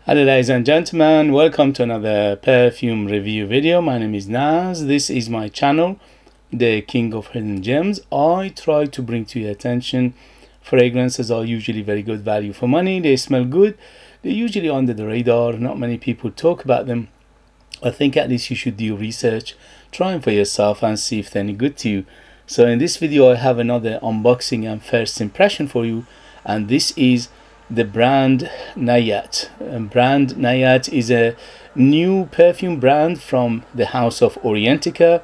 Hello ladies and gentlemen, welcome to another perfume review video. My name is Naz. This is my channel, the King of Hidden Gems. I try to bring to your attention fragrances are usually very good value for money. They smell good. They're usually under the radar. Not many people talk about them. I think at least you should do research, try them for yourself and see if they're any good to you. So in this video I have another unboxing and first impression for you, and this is the brand Nayaat. Brand Nayaat is a new perfume brand from the house of Orientica.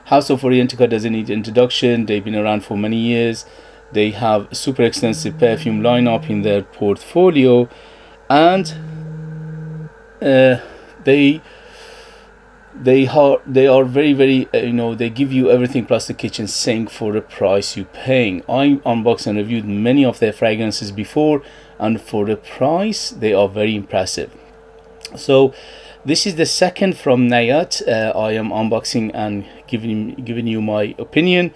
House of Orientica doesn't need introduction. They've been around for many years. They have super extensive perfume lineup in their portfolio, and they are very they give you everything plus the kitchen sink for the price you're paying. I unboxed and reviewed many of their fragrances before, and for the price they are very impressive. So this is the second from Nayaat. I am unboxing and giving you my opinion.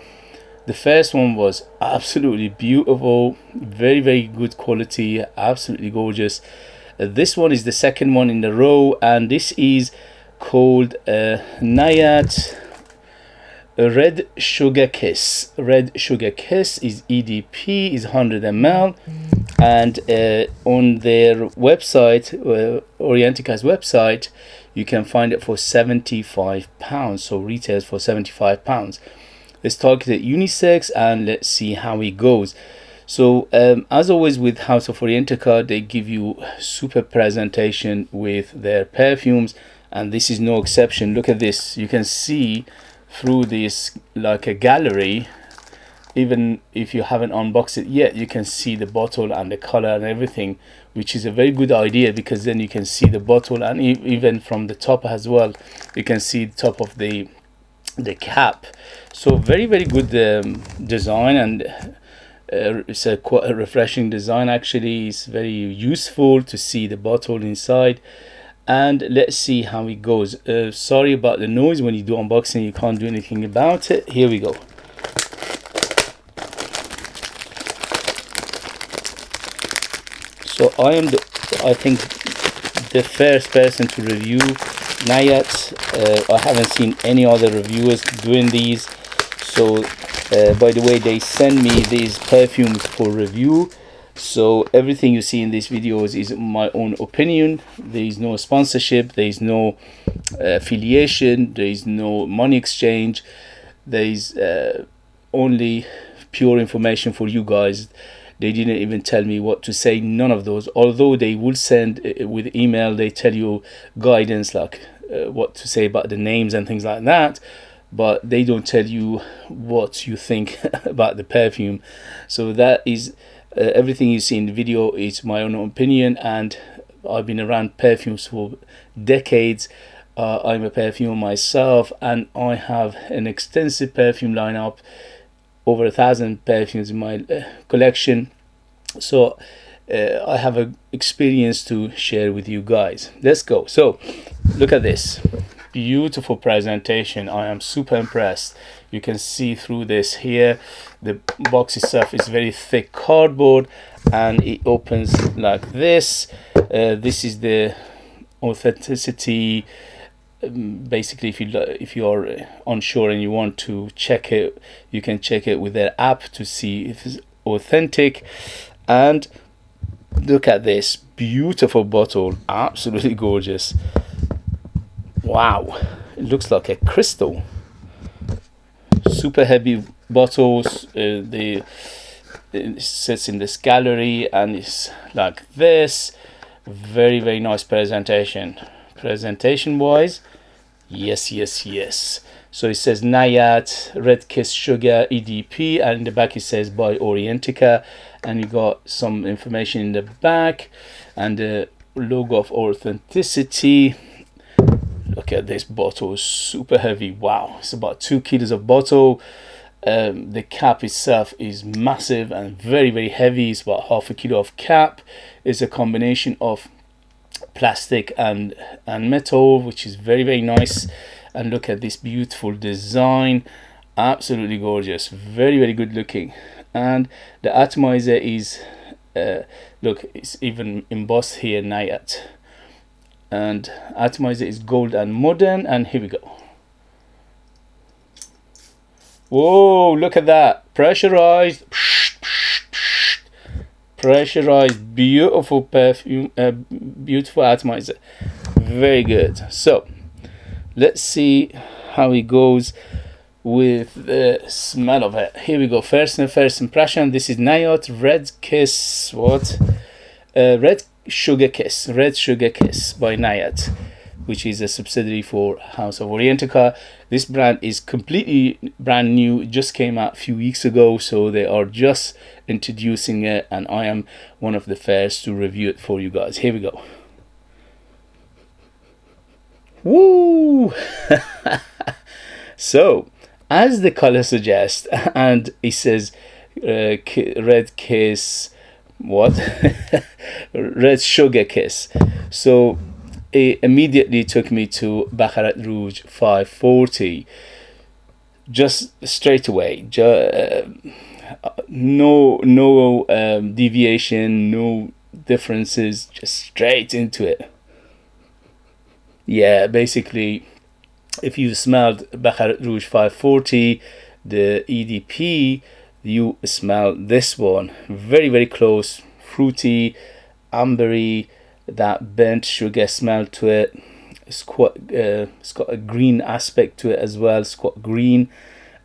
The first one was absolutely beautiful, very good quality, absolutely gorgeous. This one is the second one in the row, and this is called Nayaat Red Sugar Kiss. Red Sugar Kiss is EDP, is 100 ml, and on their website, Orientica's website, you can find it for £75. So retails for £75. Let's target unisex and let's see how it goes. So as always with House of Orientica, they give you super presentation with their perfumes, and this is no exception. Look at this. You can see through this like a gallery. Even if you haven't unboxed it yet, you can see the bottle and the color and everything, which is a very good idea, because then you can see the bottle, and even from the top as well, you can see the top of the cap. So very good design, and it's quite a refreshing design. Actually, it's very useful to see the bottle inside. And let's see how it goes. Sorry about the noise. When you do unboxing, you can't do anything about it. Here we go. So I think the first person to review Nayaat. I haven't seen any other reviewers doing these. So by the way, they send me these perfumes for review. So everything you see in these videos is my own opinion. There is no sponsorship, there is no affiliation, there is no money exchange. There is only pure information for you guys. They didn't even tell me what to say, none of those. Although they will send with email, they tell you guidance like what to say about the names and things like that, but they don't tell you what you think about the perfume. So that is everything you see in the video is my own opinion, and I've been around perfumes for decades. I'm a perfumer myself, and I have an extensive perfume lineup, over 1,000 perfumes in my collection. So I have an experience to share with you guys. Let's go. So look at this beautiful presentation. I am super impressed. You can see through this here. The box itself is very thick cardboard, and it opens like this. This is the authenticity. Basically, if you are unsure and you want to check it, you can check it with their app to see if it's authentic. And look at this beautiful bottle, absolutely gorgeous. Wow, it looks like a crystal. Super heavy bottles. It sits in this gallery and it's like this. Very nice presentation. Presentation wise, yes. So it says Nayaat Red Kiss Sugar EDP, and in the back it says by Orientica, and you got some information in the back and the logo of authenticity. Look at this bottle, super heavy. Wow, it's about 2 kilos of bottle. The cap itself is massive and very heavy. It's about half a kilo of cap. It's a combination of plastic and metal, which is very nice. And look at this beautiful design, absolutely gorgeous, very good looking. And the atomizer is look, it's even embossed here, Nayaat and atomizer is gold and modern. And here we go. Whoa, look at that, pressurized, pressurized, beautiful perfume, beautiful atomizer, very good. So let's see how it goes with the smell of it. Here we go. First impression. This is Nayaat Red Kiss. What? Red Sugar Kiss by Nayaat, which is a subsidiary for House of Orientica. This brand is completely brand new. It just came out a few weeks ago, so they are just introducing it, and I am one of the first to review it for you guys. Here we go. Woo! So, as the color suggests, and it says Red Kiss, what? Red Sugar Kiss. So it immediately took me to Baccarat Rouge 540, just straight away. No deviation, no differences, just straight into it. Yeah, basically, if you smelled Baccarat Rouge 540, the EDP, you smell this one. Very, very close, fruity, ambery, that burnt sugar smell to it. It's got a green aspect to it as well. It's got green,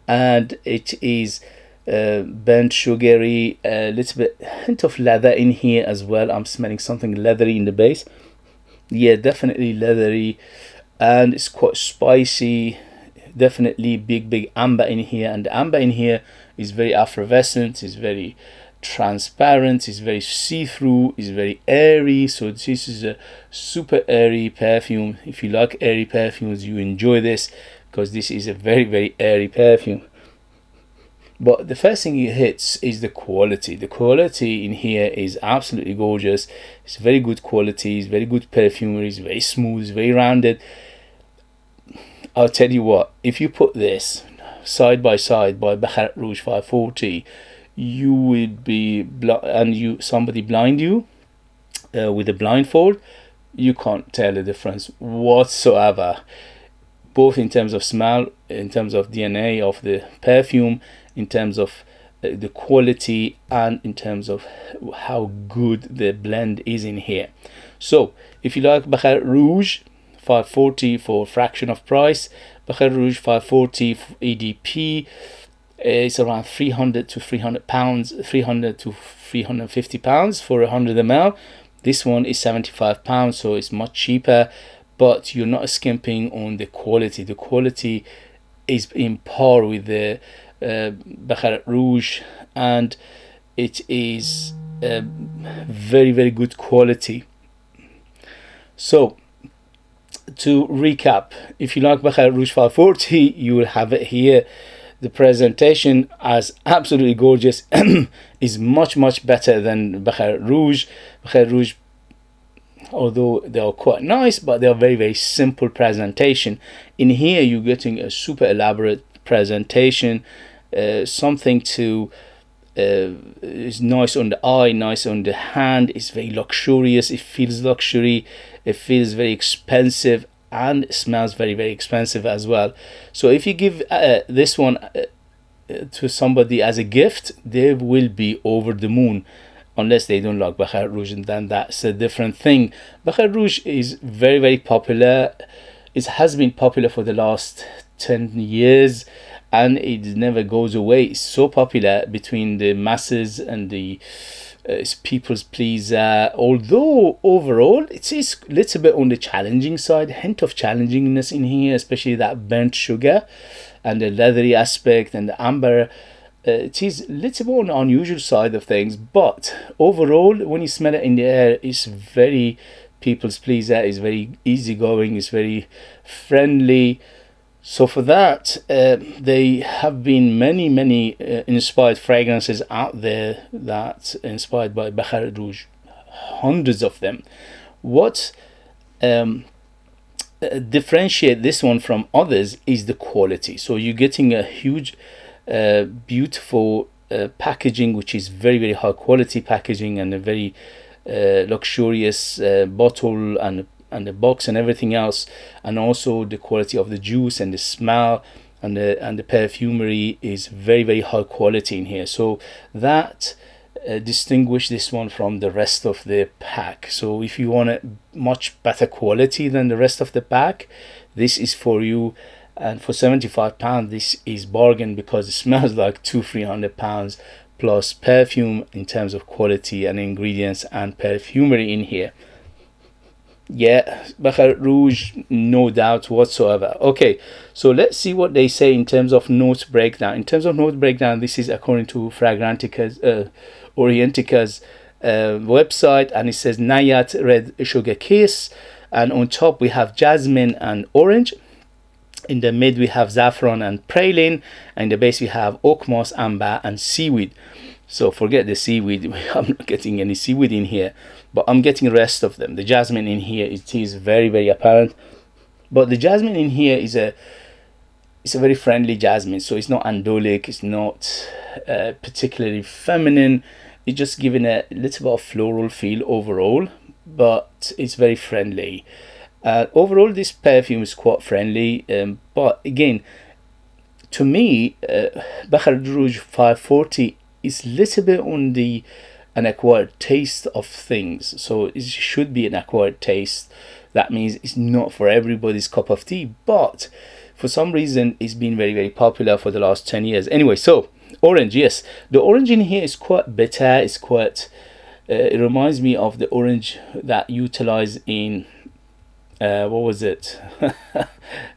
and it is burnt sugary, a little bit hint of leather in here as well. I'm smelling something leathery in the base. Yeah, definitely leathery, and it's quite spicy. Definitely big amber in here, and the amber in here is very effervescent, is very transparent, is very see-through, is very airy. So this is a super airy perfume. If you like airy perfumes, you enjoy this, because this is a very airy perfume. But the first thing it hits is the quality. The quality in here is absolutely gorgeous. It's very good quality, it's very good perfumery, it's very smooth, it's very rounded. I'll tell you what, if you put this side by side by Baccarat Rouge 540, you would be somebody blind you with a blindfold, you can't tell the difference whatsoever, both in terms of smell, in terms of DNA of the perfume, in terms of the quality, and in terms of how good the blend is in here. So if you like Baccarat Rouge 540 for a fraction of price, Baccarat Rouge 540 EDP is around 300 to 300 pounds, 300 to 350 pounds for 100 ml. This one is 75 pounds, so it's much cheaper, but you're not skimping on the quality. The quality is in par with the Baccarat Rouge, and it is very good quality. So to recap, if you like Baccarat Rouge 540, you will have it here. The presentation is absolutely gorgeous. Is much better than Baccarat Rouge. Baccarat Rouge, although they are quite nice, but they are very simple presentation. In here you're getting a super elaborate presentation, something to is nice on the eye, nice on the hand. It's very luxurious, it feels luxury, it feels very expensive, and it smells very expensive as well. So if you give this one to somebody as a gift, they will be over the moon, unless they don't like Baccarat Rouge, and then that's a different thing. Baccarat Rouge is very popular. It has been popular for the last 10 years, and it never goes away. It's so popular between the masses and the people's pleaser, although overall it is a little bit on the challenging side, hint of challengingness in here, especially that burnt sugar and the leathery aspect and the amber. It is a little bit on the unusual side of things, but overall when you smell it in the air, it's very people's pleaser, it's very easygoing, it's very friendly. So for that, there have been many inspired fragrances out there that inspired by Baccarat Rouge, hundreds of them. What differentiate this one from others is the quality. So you're getting a huge beautiful packaging, which is very high quality packaging, and a very luxurious bottle and the box and everything else, and also the quality of the juice and the smell and the perfumery is very, very high quality in here. So that distinguish this one from the rest of the pack. So if you want a much better quality than the rest of the pack, this is for you. And for £75, this is bargain, because it smells like £200-300 plus perfume in terms of quality and ingredients and perfumery in here. Yeah, Baccarat Rouge, no doubt whatsoever. Okay, so let's see what they say in terms of note breakdown. In terms of note breakdown, this is according to Orientica's website, and it says Nayaat red sugar kiss, and on top we have jasmine and orange. In the mid we have saffron and praline, and in the base we have oak moss, amber and seaweed. So forget the seaweed, I'm not getting any seaweed in here, but I'm getting the rest of them. The jasmine in here, it is very, very apparent, but the jasmine in here is a very friendly jasmine, so it's not andolic, it's not particularly feminine. It's just giving a little bit of floral feel overall, but it's very friendly. Overall this perfume is quite friendly, but again, to me, Baccarat Rouge 540 is a little bit on an acquired taste of things. So it should be an acquired taste. That means it's not for everybody's cup of tea, but for some reason it's been very, very popular for the last 10 years. Anyway, so orange, yes, the orange in here is quite bitter. It's quite it reminds me of the orange that utilized in what was it?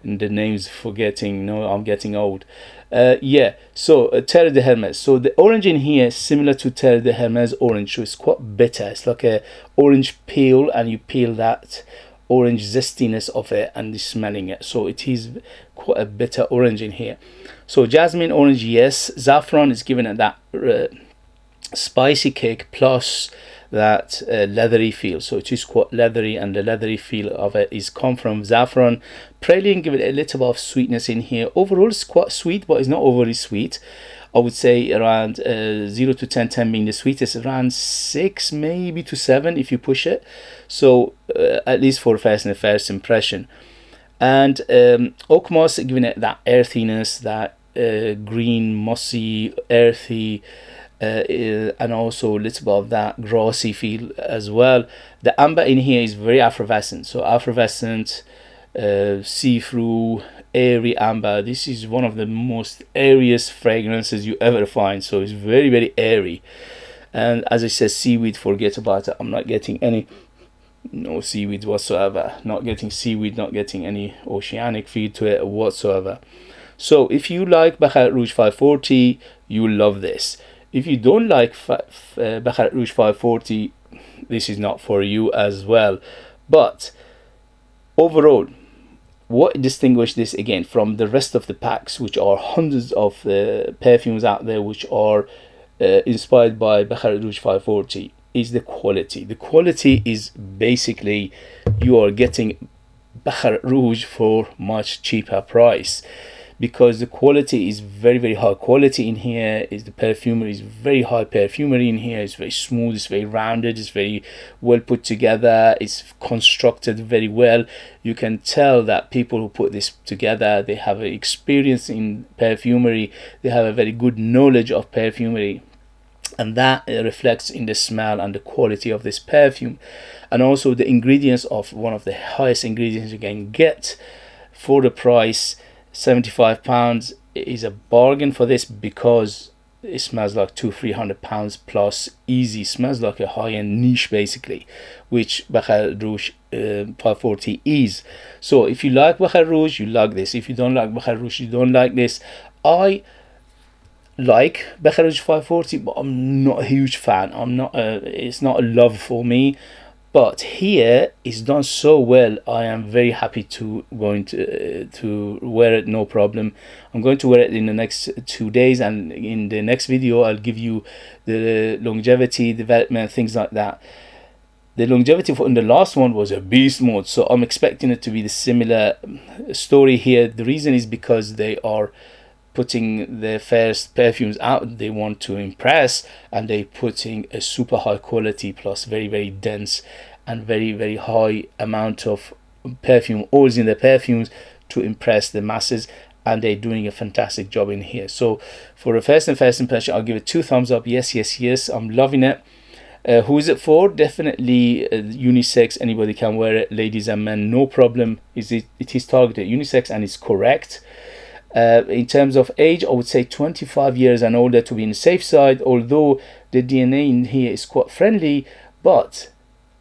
The name's forgetting. No, I'm getting old. Yeah, so Terre de Hermes. So the orange in here is similar to Terre de Hermes orange, so it's quite bitter. It's like a orange peel, and you peel that orange zestiness of it and you're smelling it. So it is quite a bitter orange in here. So jasmine orange, yes. Saffron is giving it that spicy kick plus that leathery feel. So it is quite leathery, and the leathery feel of it is come from saffron. Praline give it a little bit of sweetness in here. Overall it's quite sweet, but it's not overly sweet. I would say around 0 to 10, 10 being the sweetest, around 6 maybe to 7 if you push it. So at least for first impression. And oak moss giving it that earthiness, that green mossy earthy, and also a little bit of that grassy feel as well. The amber in here is very effervescent, so effervescent, see-through, airy amber. This is one of the most airiest fragrances you ever find, so it's very, very airy. And as I said, seaweed, forget about it. I'm not getting no seaweed whatsoever. Not getting seaweed, not getting any oceanic feel to it whatsoever. So if you like Baccarat Rouge 540, you will love this. If you don't like Baccarat Rouge 540, this is not for you as well. But overall, what distinguishes this again from the rest of the packs, which are hundreds of perfumes out there which are inspired by Baccarat Rouge 540, is the quality. The quality is basically you are getting Baccarat Rouge for much cheaper price, because the quality is very, very high quality in here. Is the perfumery is very high perfumery in here. It's very smooth, it's very rounded, it's very well put together, it's constructed very well. You can tell that people who put this together, they have an experience in perfumery, they have a very good knowledge of perfumery, and that reflects in the smell and the quality of this perfume. And also the ingredients of one of the highest ingredients you can get for the price. £75 is a bargain for this, because it smells like £200-300 plus easy. Smells like a high-end niche basically, which Baccarat Rouge 540 is. So if you like Baccarat Rouge, you like this. If you don't like Baccarat Rouge, you don't like this. I like Baccarat Rouge 540, but I'm not a huge fan. I'm not it's not a love for me. But here it's done so well. I am very happy to wear it, no problem. I'm going to wear it in the next 2 days, and in the next video I'll give you the longevity, development, things like that. The longevity in the last one was a beast mode, so I'm expecting it to be the similar story here. The reason is because they are putting their first perfumes out, they want to impress, and they putting a super high quality plus very, very dense and very high amount of perfume oils in the perfumes to impress the masses, and they're doing a fantastic job in here. So for a first impression, I'll give it 2 thumbs up. Yes, I'm loving it. Who is it for? Definitely unisex. Anybody can wear it, ladies and men, no problem. It is targeted unisex, and it's correct. In terms of age, I would say 25 years and older to be in the safe side, although the DNA in here is quite friendly, but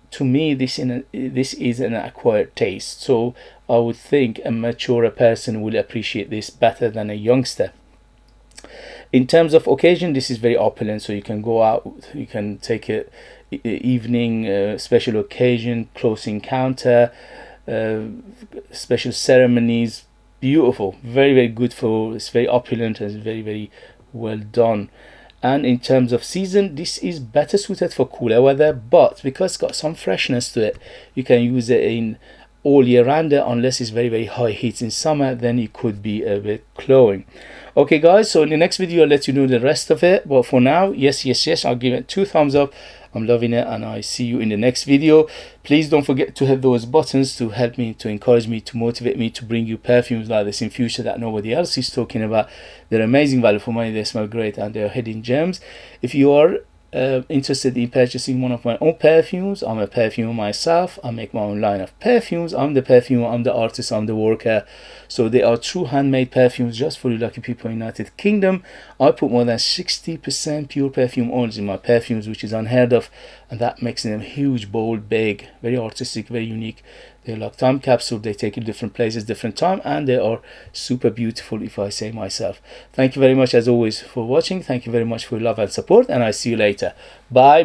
to me this is an acquired taste, so I would think a mature person will appreciate this better than a youngster. In terms of occasion, this is very opulent, so you can go out, you can take it evening, special occasion, close encounter, special ceremonies. Beautiful, very good for, it's very opulent and it's very well done. And in terms of season, this is better suited for cooler weather, but because it's got some freshness to it, you can use it in all year round, unless it's very high heat in summer, then it could be a bit cloying. Okay guys, so in the next video I'll let you know the rest of it, but for now, yes, I'll give it 2 thumbs up. I'm loving it, and I see you in the next video. Please don't forget to hit those buttons to help me, to encourage me, to motivate me to bring you perfumes like this in future that nobody else is talking about. They're amazing value for money, they smell great, and they're hidden gems. If you are interested in purchasing one of my own perfumes, I'm a perfumer myself. I make my own line of perfumes. I'm the perfumer, I'm the artist, I'm the worker. So they are true handmade perfumes just for you lucky people in the United Kingdom. I put more than 60% pure perfume oils in my perfumes, which is unheard of, and that makes them huge, bold, big, very artistic, very unique. They're like time capsule, they take you different places, different time, and they are super beautiful, if I say myself. Thank you very much as always for watching. Thank you very much for your love and support, and I see you later. Bye.